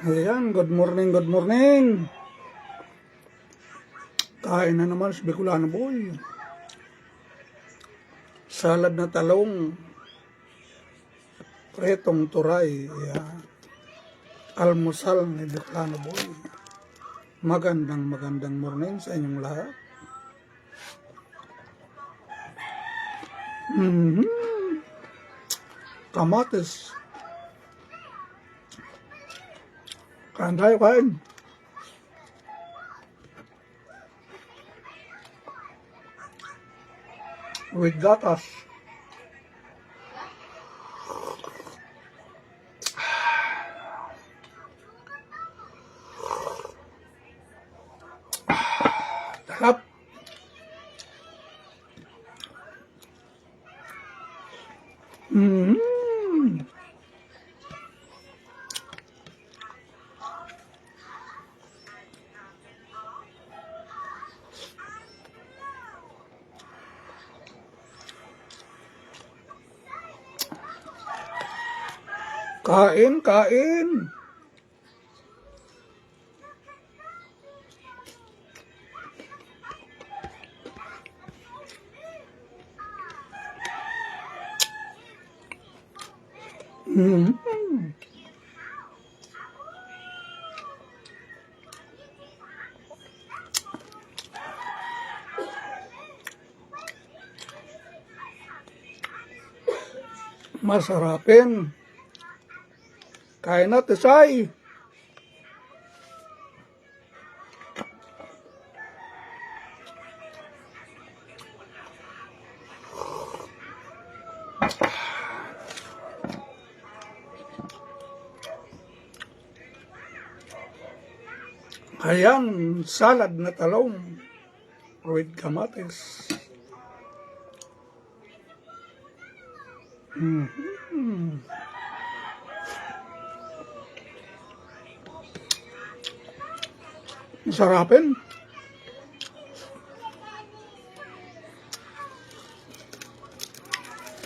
Ayan, good morning, good morning. Kain na naman si Bicolano Boy. Salad na talong. Pretong turay. Ayan. Almusal ni Bicolano Boy. Magandang morning sa inyong lahat. Kamatis. Kain tayo, kain. With gatas. Sarap. Kain, kain. Masarapin. Kain na, Tisay. Ayan, salad na talong with kamatis. Masarapin.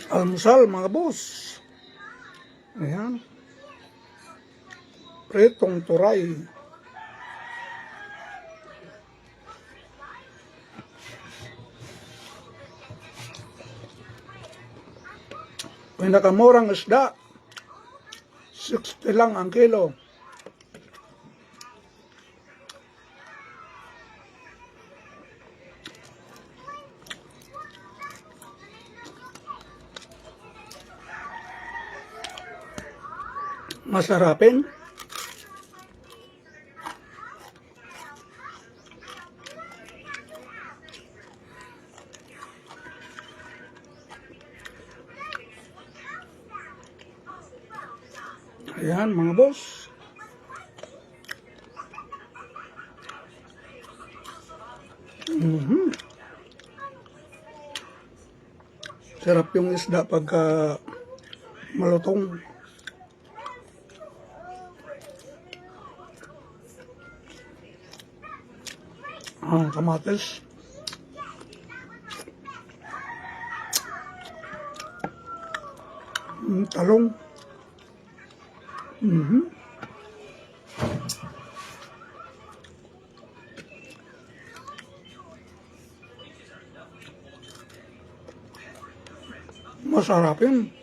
Almusal, mga boss. Ayan. Pretong turay. Pinakamurang isda, 60 lang ang kilo. Masarapin. Ayan, mga boss. Sarap yung isda pagka malutong. Kamatis. Talong. Masarapin.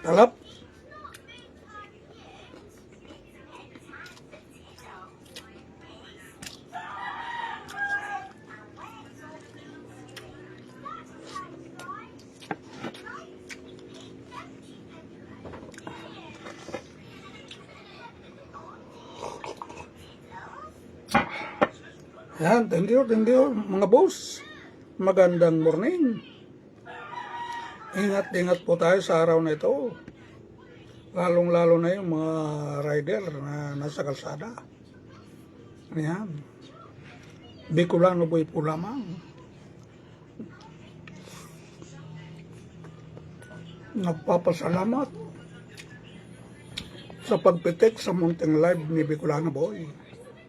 Talap. Yan, thank you mga boss. Magandang morning. Ingat po tayo sa araw na ito. Lalong-lalo na yung mga rider na nasa kalsada. Ayan. Bicolano Boy po lamang. Nagpapasalamat sa pagpitik sa munting live ni Bicolana Boy.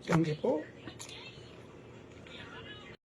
Thank you po.